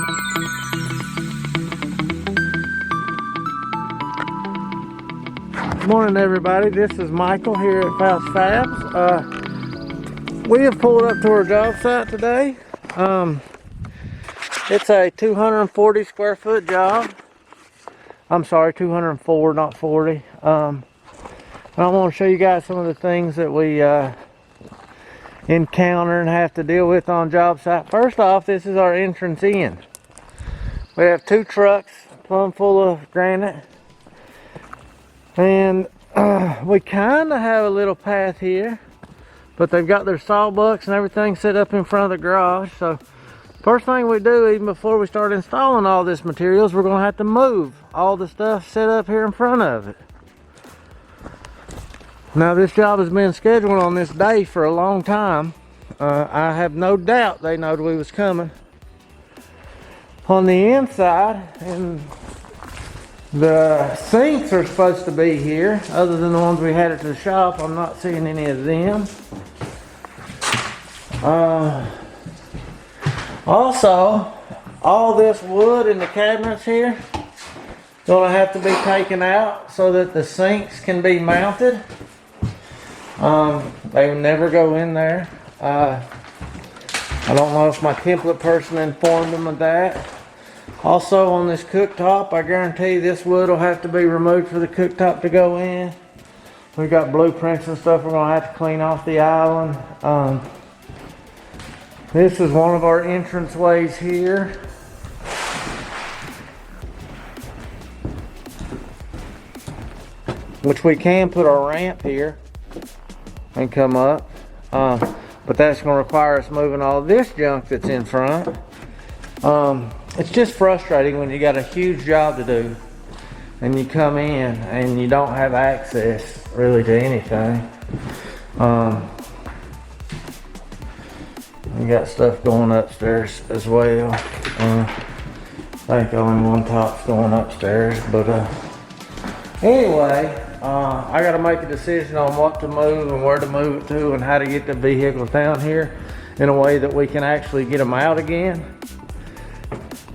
Good morning, everybody. This is Michael here at FABS. We have pulled up to our job site today. It's a 240 square foot job. I'm sorry, 204, not 40. And I want to show you guys some of the things that we encounter and have to deal with on job site. First off, this is our entrance in. We have 2 trucks plumb full of granite. And we kind of have a little path here, but they've got their sawbucks and everything set up in front of the garage. So first thing we do, even before we start installing all this materials, we're going to have to move all the stuff set up here in front of it. Now, this job has been scheduled on this day for a long time. I have no doubt they knowed we was coming. On the inside, and the sinks are supposed to be here, other than the ones we had at the shop. I'm not seeing any of them. Also, all this wood in the cabinets here gonna have to be taken out so that the sinks can be mounted. They will never go in there. I don't know if my template person informed them of that. Also, on this cooktop, I guarantee this wood will have to be removed for the cooktop to go in. We've got blueprints and stuff we're going to have to clean off the island. This is one of our entrance ways here. Which we can put our ramp here and come up. But that's going to require us moving all this junk that's in front. It's just frustrating when you got a huge job to do and you come in and you don't have access really to anything. We got stuff going upstairs as well. I think only one top's going upstairs, but anyway, I got to make a decision on what to move and where to move it to and how to get the vehicles down here in a way that we can actually get them out again.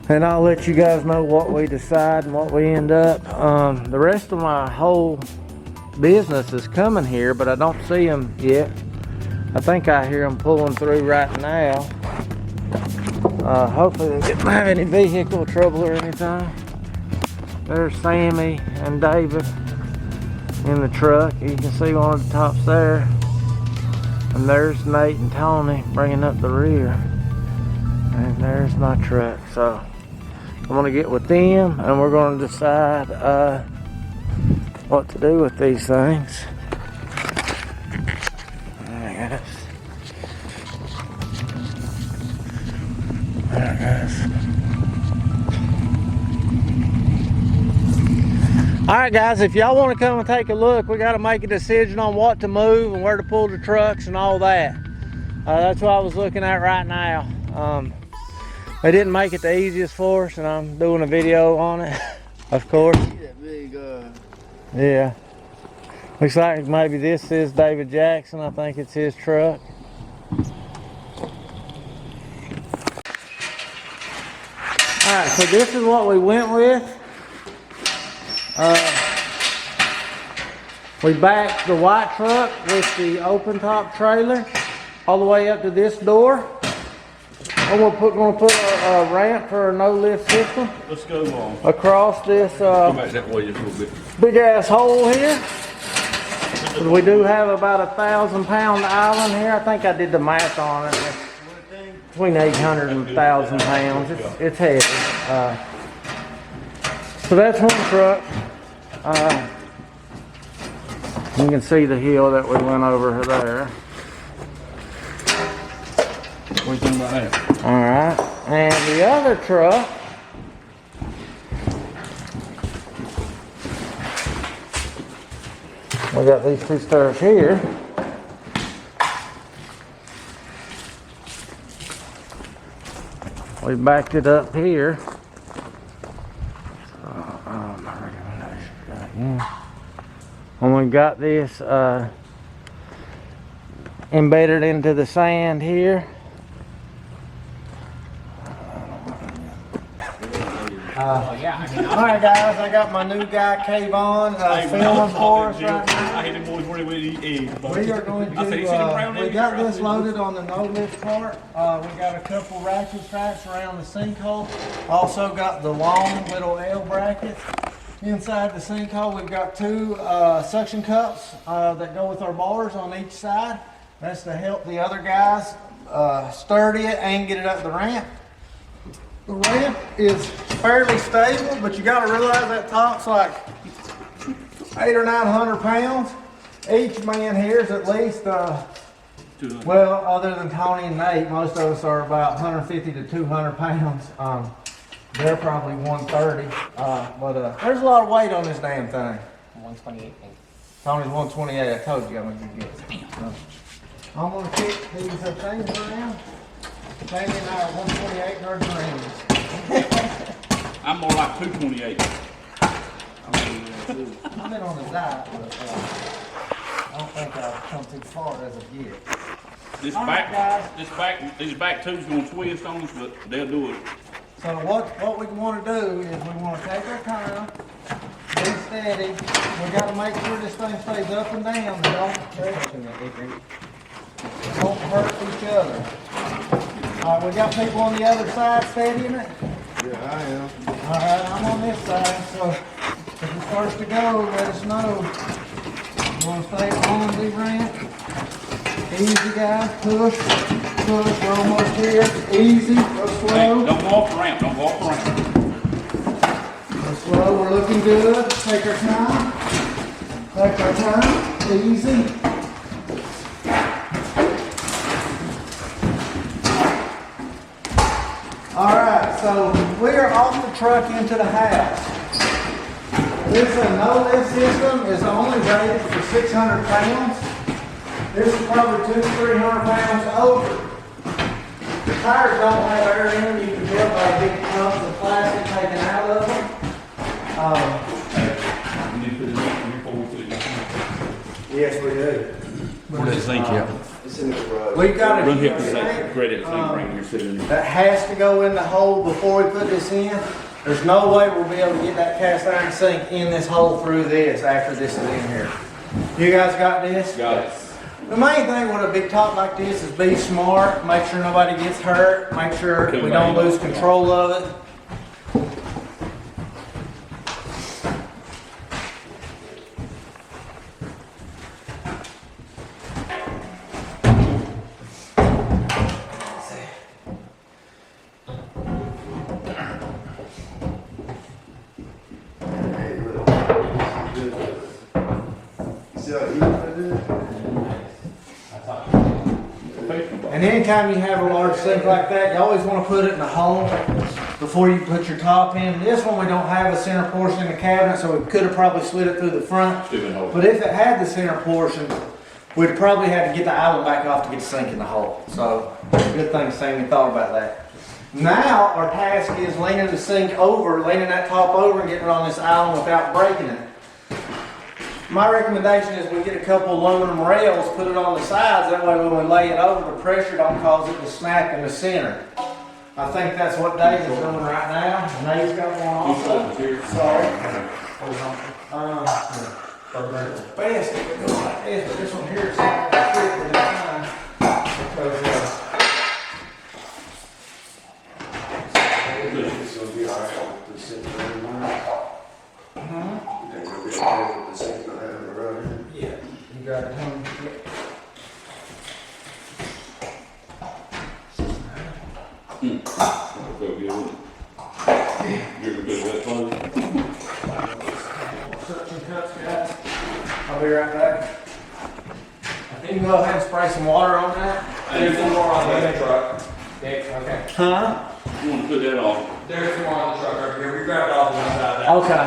And I'll let you guys know what we decide and what we end up. The rest of my whole business is coming here, but I don't see them yet. I think I hear them pulling through right now. Hopefully they didn't have any vehicle trouble or anything. There's Sammy and David in the truck. You can see one of the tops there. And there's Nate and Tony bringing up the rear. And there's my truck. So I'm going to get with them and we're going to decide what to do with these things. Alright, guys. Alright, guys. Alright, guys, if y'all want to come and take a look, we got to make a decision on what to move and where to pull the trucks and all that. That's what I was looking at right now. They didn't make it the easiest for us, and I'm doing a video on it, of course. Yeah. Looks like maybe this is David Jackson. I think it's his truck. Alright, so this is what we went with. We backed the white truck with the open top trailer all the way up to this door. And we're going to put a ramp for a no lift system. Let's go on. Across this Come back that way just a little bit. big ass hole here. We do have about 1,000 pound island here. I think I did the math on it. It's between 800 and 1,000 pounds. It's heavy. So that's one truck. You can see the hill that we went over there. What do you think about that? Alright, and the other truck we got these 2 stairs here. We backed it up here. And we got this embedded into the sand here. Alright guys, I got my new guy Kayvon filming for us right now. I hate them boys where they eat eggs. We are going to, we got this loaded on the no-lift part. We got a couple ratchet straps around the sinkhole. Also got the long little L brackets. Inside the sinkhole, we've got two suction cups that go with our bars on each side. That's to help the other guys sturdy it and get it up the ramp. The ramp is fairly stable, but you gotta realize that top's like 800 or 900 pounds. Each man here is at least, well, other than Tony and Nate, most of us are about 150 to 200 pounds. They're probably 130, but there's a lot of weight on this damn thing. 128. Tony's 128, I told you I'm gonna get it. I'm gonna kick these things around. Jamie and I are 128 in our dreams. I'm more like 228. I've been on a diet, but I don't think I've come too far as of yet. This All back, right, guys. these back tubes gonna twist on us, but they'll do it. So what we want to do is we want to take our time, be steady. We got to make sure this thing stays up and down and don't hurt each other. All right, we got people on the other side steadying it. Yeah, I am. All right, I'm on this side, so if you're first to go, let us know. You want to stay on the ramp? Easy, guys. Push, push. We're almost here. Easy. Go slow. Hey, don't go off the ramp. Don't go off the ramp. Go slow. We're looking good. Take our time. Take our time. Easy. All right, so we are off the truck into the house. This no-lift system is only rated for 600 pounds. This is probably 200 to 300 pounds over. The tires don't have air in them. You can tell by big chunks of plastic taken out of them. You need to put it in before we put it in. Yes, we do. Where's that zinc at? It's in the garage. We've got a Run here heat for that sink, credit thing right here sitting in there. that has to go in the hole before we put this in. There's no way we'll be able to get that cast iron sink in this hole through this after this is in here. You guys got this? Got it. The main thing with a big top like this is be smart, make sure nobody gets hurt, make sure we don't lose control of it. Hey, look. You see how easy that is? And anytime you have a large sink like that, you always want to put it in the hole before you put your top in. This one we don't have a center portion in the cabinet, so we could have probably slid it through the front. Stupid hole. But if it had the center portion, we'd probably have to get the island back off to get the sink in the hole. So, good thing Sammy thought about that. Now, our task is leaning the sink over, leaning that top over and getting it on this island without breaking it. My recommendation is we get a couple aluminum rails, put it on the sides, that way when we lay it over, the pressure don't cause it to snap in the center. I think that's what Dave is doing right now. Nate's got one also. Sorry. Best if it goes like this, but this one here is not going to fit with this time. Because, It's gonna be alright with the sink running mine. It's gonna be okay with the sink not having to run in. yeah, you got it, honey. Feel good. You're good with that phone? Suction cups, guys. I'll be right back. You can go ahead and spray some water on that. There's some more on the truck. Dave, okay. Huh? You want to put that on? There's some more on the truck over here. We grabbed all the ones out of that.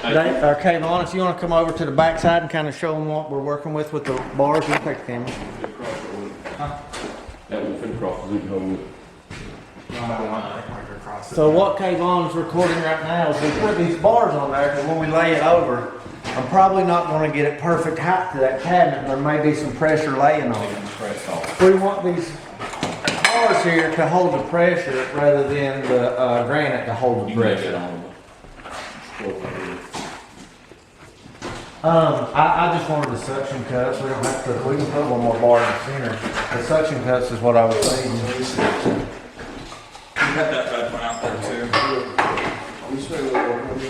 Okay. Dave, or Kayvon, if you want to come over to the back side and kind of show them what we're working with the bars, you can take the camera. That won't fit across the zinc hole. So what Kayvon's recording right now is we put these bars on there, because when we lay it over, I'm probably not going to get it perfect height to that cabinet. There may be some pressure laying on it. We want these bars here to hold the pressure rather than the granite to hold the You can make pressure. it on the. I just wanted the suction cups. We don't have to. We can put one more bar in the center. The suction cups is what I was saying. You got that red one out there too. We spent a little more money.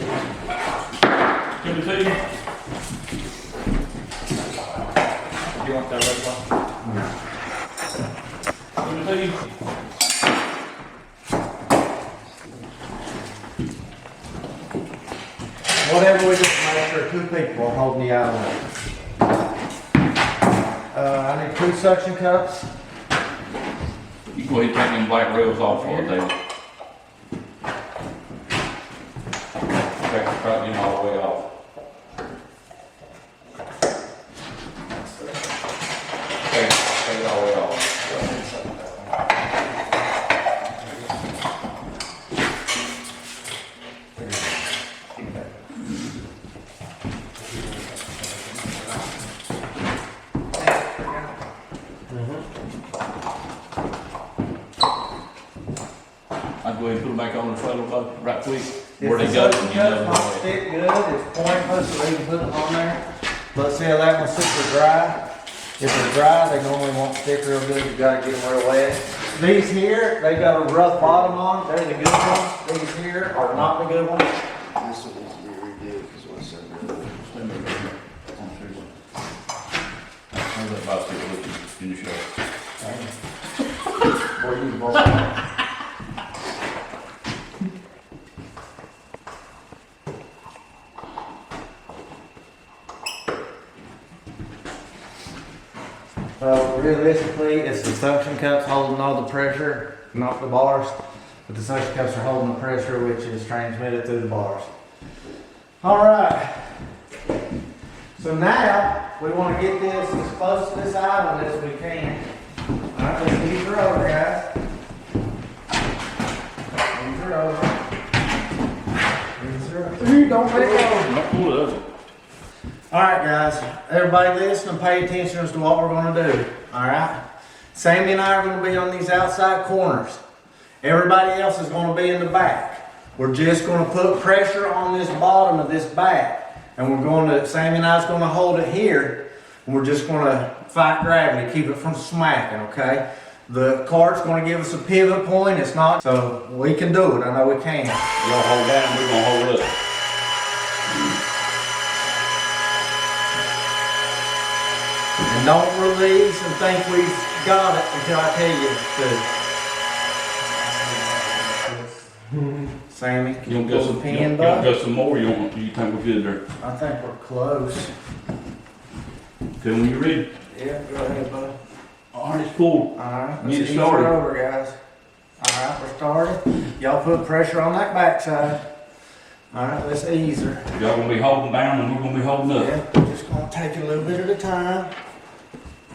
Give me two. You want that red one? Give me two. Whatever we do, make sure 2 people are holding the island. I need 2 suction cups. You go ahead and take them black rails off for it, David. Take the front end all the way off. Take it all the way off. I'd go ahead and put them back on the trailer right quick. Where If they the go, suction you never cups know. don't stick good, it's pointless to even put them on there. But see how that one's super dry? If they're dry, they normally won't stick real good. You gotta get them real wet. These here, they got a rough bottom on. They're the good ones. These here are not the good ones. This one needs to be redid, because what's that? Stand there, baby. On through. Hold that bicycle with you in the show. Boy, you both. Realistically, it's the suction cups holding all the pressure, not the bars. But the suction cups are holding the pressure, which is transmitted through the bars. All right. So now we want to get this as close to this island as we can. All right, let's ease her over, guys. Ease her over. Ease her over. Ooh, don't let go. Don't pull it up. All right, guys. Everybody listen and pay attention as to what we're going to do. All right. Sammy and I are going to be on these outside corners. Everybody else is going to be in the back. We're just going to put pressure on this bottom of this back, and we're going to. Sammy and I is going to hold it here, and we're just going to fight gravity, keep it from smacking. Okay. The cart's going to give us a pivot point. It's not, so we can do it. I know we can. Y'all hold down, we're gonna hold up. And don't release and think we've got it until I tell you to. Sammy, can You you want to go pull some, the you pin, want to bud? go some more, you think we're good there? I think we're close. Okay, when you're ready. Yeah, go ahead, bud. All right, it's cool. Alright, Get let's ease started. her over, guys. Alright, we're started. Y'all put pressure on that backside. Alright, let's ease her. Y'all gonna be holding down and we're gonna be holding up. Yeah, we're just gonna take it a little bit at a time.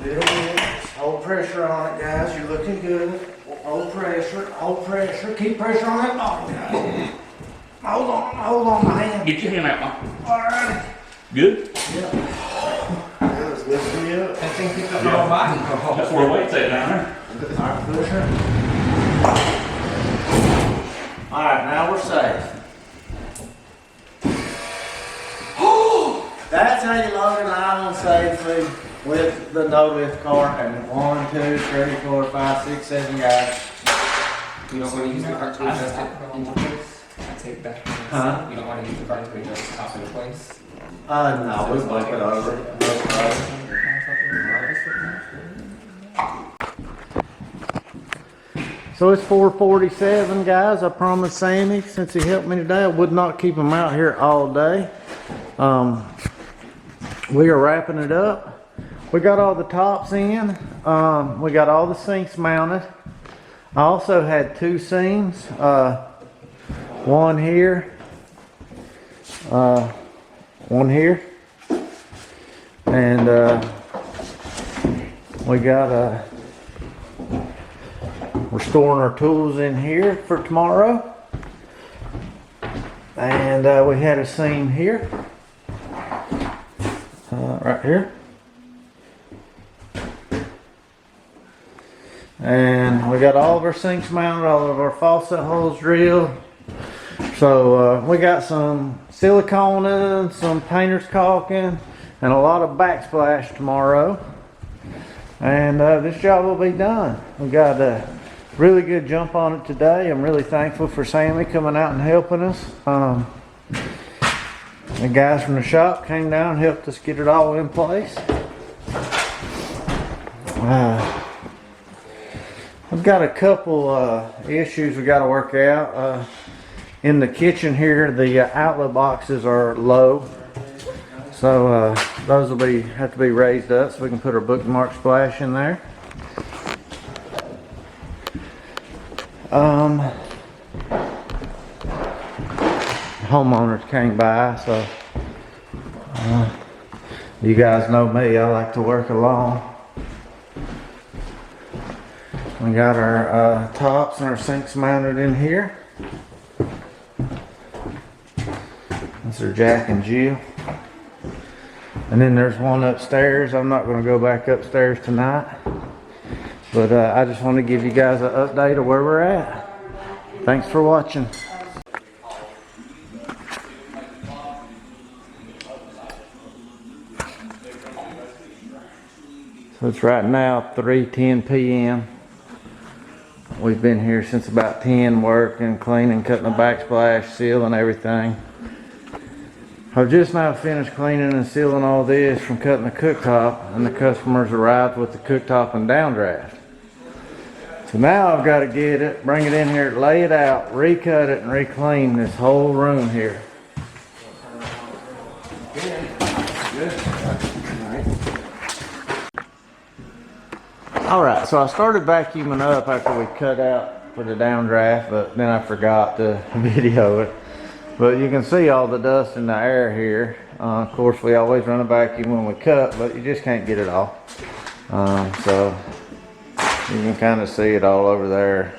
Little bit. Just hold pressure on it, guys. You're looking good. Hold pressure. Keep pressure on that bottom, guys. Hold on my hand. Get your hand out, man. Alright. Good? Yeah. Yeah, it's lifting me up. That thing picked up your body. That's where the weight's at down there. Alright, push her. Alright, now we're safe. That's how you load an island safely with the no lift cart and 1, 2, 3, 4, 5, 6, 7 guys. You don't want to use the cart to adjust it into place? I take back. Huh? You don't want to use the cart to adjust the top into place? No, we flip it over. So it's 4:47, guys. I promised Sammy, since he helped me today, I would not keep him out here all day. We are wrapping it up. We got all the tops in. We got all the sinks mounted. I also had 2 seams. One here. One here. And we got we're storing our tools in here for tomorrow. And we had a seam here. Right here. And we got all of our sinks mounted, all of our faucet holes drilled. So we got some silicone in, some painter's caulking, and a lot of backsplash tomorrow. And this job will be done. We got a really good jump on it today. I'm really thankful for Sammy coming out and helping us. The guys from the shop came down and helped us get it all in place. I've got a couple issues we got to work out. In the kitchen here, the outlet boxes are low, so those will have to be raised up so we can put our bookmark splash in there. Homeowners came by, so you guys know me, I like to work along. We got our tops and our sinks mounted in here. That's our Jack and Jill. And then there's one upstairs. I'm not going to go back upstairs tonight, but I just want to give you guys an update of where we're at. Thanks for watching. So it's right now 3:10 p.m. We've been here since about 10 working, cleaning, cutting the backsplash, sealing everything. I've just now finished cleaning and sealing all this from cutting the cooktop, and the customers arrived with the cooktop and downdraft. So now I've got to get it, bring it in here, lay it out, recut it, and reclean this whole room here. Alright, so I started vacuuming up after we cut out for the downdraft, but then I forgot to video it. But you can see all the dust in the air here. Of course, we always run a vacuum when we cut, but you just can't get it all. So you can kind of see it all over there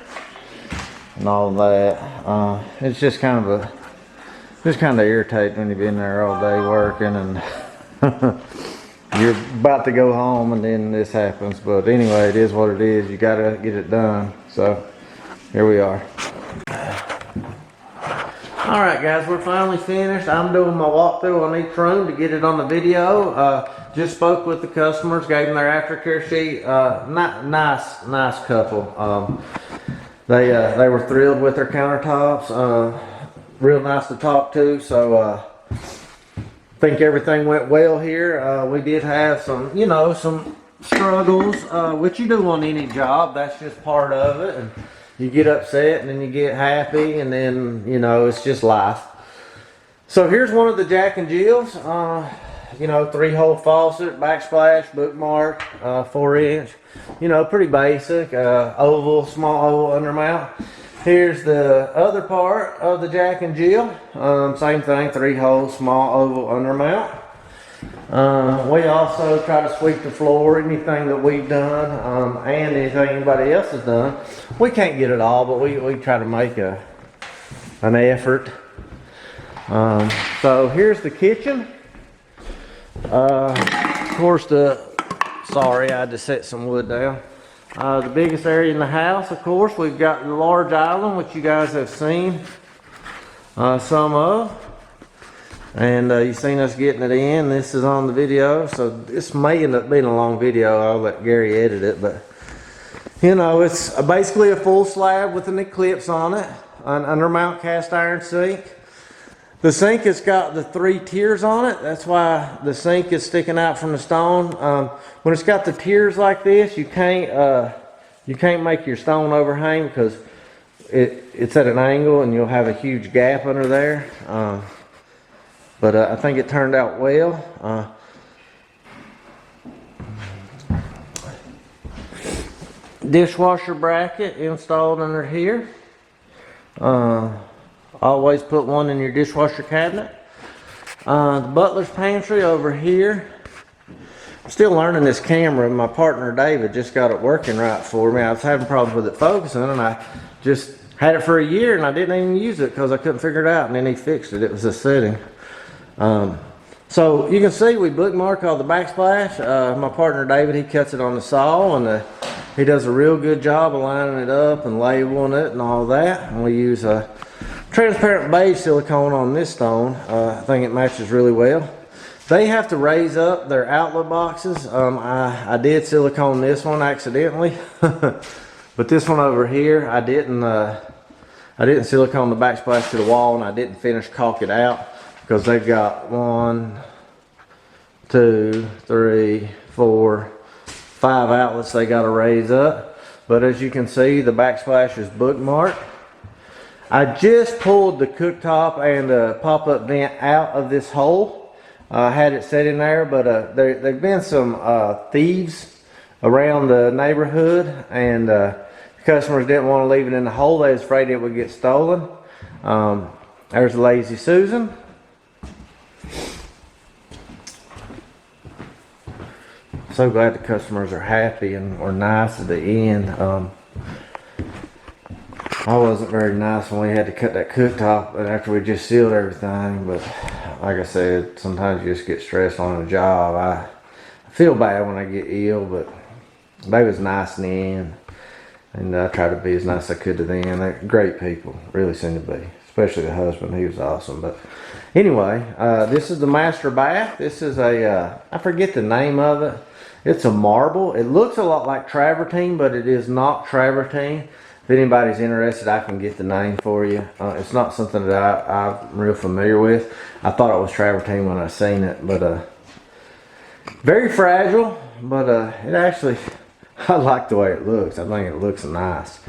and all that. It's just kind of irritating when you've been there all day working and you're about to go home and then this happens. But anyway, it is what it is. You gotta get it done. So here we are. Alright guys, we're finally finished. I'm doing my walkthrough on each room to get it on the video. Just spoke with the customers, gave them their aftercare sheet. Nice couple. They were thrilled with their countertops. Real nice to talk to. So think everything went well here. We did have some, some struggles, which you do on any job. That's just part of it. And you get upset and then you get happy and then, it's just life. So here's one of the Jack and Jills. 3-hole faucet, backsplash, bookmark, 4-inch. Pretty basic. Oval, small oval undermount. Here's the other part of the Jack and Jill. Same thing, 3-hole, small oval undermount. We also try to sweep the floor, anything that we've done, and anything anybody else has done. We can't get it all, but we try to make an effort. So here's the kitchen. Of course, sorry, I had to set some wood down. The biggest area in the house, of course, we've got the large island, which you guys have seen some of. And you've seen us getting it in. This is on the video, so this may end up being a long video. I'll let Gary edit it, but it's basically a full slab with an eclipse on it, an undermount cast iron sink. The sink has got the 3 tiers on it. That's why the sink is sticking out from the stone. When it's got the tiers like this, you can't make your stone overhang because it's at an angle and you'll have a huge gap under there. But I think it turned out well. Dishwasher bracket installed under here. Always put one in your dishwasher cabinet. The butler's pantry over here. I'm still learning this camera. My partner David just got it working right for me. I was having problems with it focusing, and I just had it for a year and I didn't even use it because I couldn't figure it out, and then he fixed it. It was a setting. So you can see we bookmark all the backsplash. My partner David, he cuts it on the saw, and He does a real good job of lining it up and labeling it and all that. And we use a transparent beige silicone on this stone. I think it matches really well. They have to raise up their outlet boxes. I did silicone this one accidentally, but this one over here I didn't silicone the backsplash to the wall, and I didn't finish caulk it out because they've got 1, 2, 3, 4, 5 outlets they got to raise up. But as you can see, the backsplash is bookmarked. I just pulled the cooktop and the pop-up vent out of this hole. I had it set in there, but there've been some thieves around the neighborhood, and customers didn't want to leave it in the hole. They was afraid it would get stolen. There's Lazy Susan. So glad the customers are happy and were nice at the end. I wasn't very nice when we had to cut that cooktop and after we just sealed everything, but like I said, sometimes you just get stressed on a job. I feel bad when I get ill, but they was nice in the end, and I tried to be as nice as I could to them. They're great people, really seem to be, especially the husband. He was awesome. But anyway, this is the master bath. This is a I forget the name of it. It's a marble. It looks a lot like travertine, but it is not travertine. If anybody's interested, I can get the name for you. It's not something that I'm real familiar with. I thought it was travertine when I seen it, but very fragile. But it actually, I like the way it looks. I think it looks nice.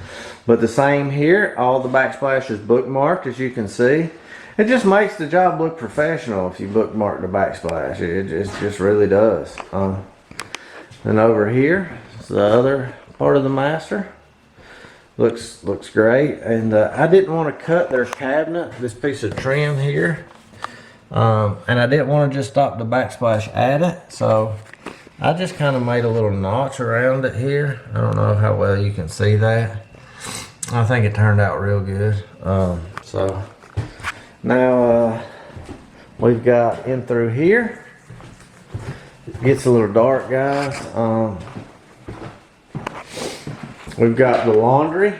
But the same here. All the backsplash is bookmarked, as you can see. It just makes the job look professional if you bookmark the backsplash. It just really does. Then over here is the other part of the master. Looks great, and I didn't want to cut their cabinet, this piece of trim here, and I didn't want to just stop the backsplash at it, so I just kind of made a little notch around it here. I don't know how well you can see that. I think it turned out real good. So now we've got in through here. It gets a little dark, guys. We've got the laundry,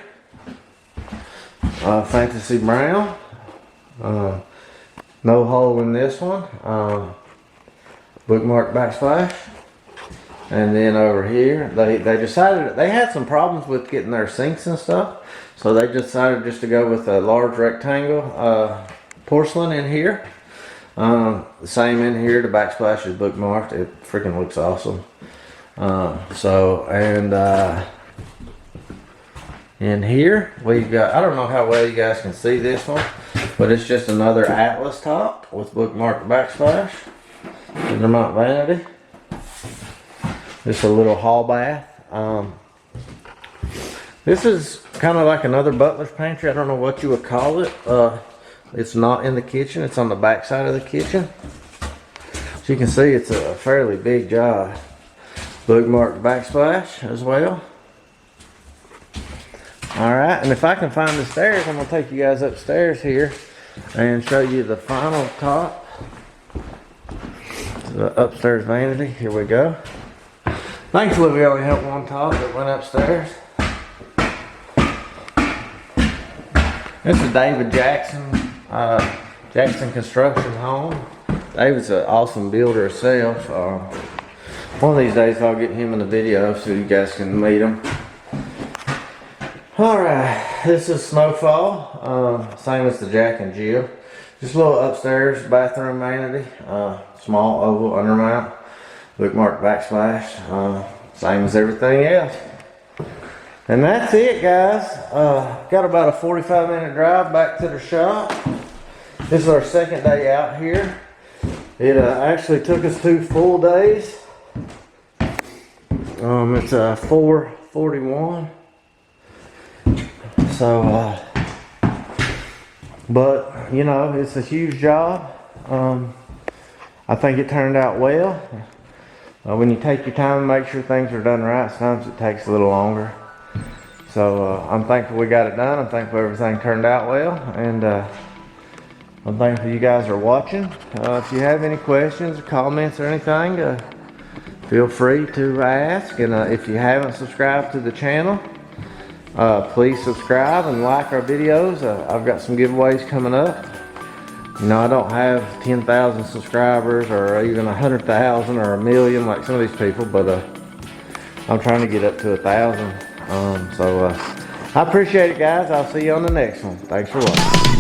fantasy brown, no hole in this one, bookmark backsplash. And then over here, they decided, they had some problems with getting their sinks and stuff, so they decided just to go with a large rectangle porcelain in here. The same in here, the backsplash is bookmarked. It freaking looks awesome. In here, we've got, I don't know how well you guys can see this one, but it's just another Atlas top with bookmarked backsplash. Mount vanity. Just a little hall bath. This is kind of like another butler's pantry. I don't know what you would call it. It's not in the kitchen. It's on the back side of the kitchen. As you can see, it's a fairly big job. Bookmarked backsplash as well. Alright, and if I can find the stairs, I'm going to take you guys upstairs here and show you the final top. The upstairs vanity. Here we go. Thankfully, we only have one top that went upstairs. This is David Jackson, Jackson Construction Home. David's an awesome builder himself. One of these days I'll get him in the video so you guys can meet him. Alright, this is Snowfall, same as the Jack and Jill. Just a little upstairs bathroom vanity, small oval undermount, bookmark backsplash, same as everything else. And that's it, guys. Got about a 45-minute drive back to the shop. This is our second day out here. It actually took us 2 full days. It's 4:41. So, but you know, it's a huge job. I think it turned out well. When you take your time and make sure things are done right, sometimes it takes a little longer. So I'm thankful we got it done. I'm thankful everything turned out well, and I'm thankful you guys are watching. If you have any questions or comments or anything, feel free to ask. And if you haven't subscribed to the channel, please subscribe and like our videos. I've got some giveaways coming up. You know, I don't have 10,000 subscribers or even 100,000 or 1,000,000 like some of these people, but I'm trying to get up to 1,000. I appreciate it, guys. I'll see you on the next one. Thanks for watching.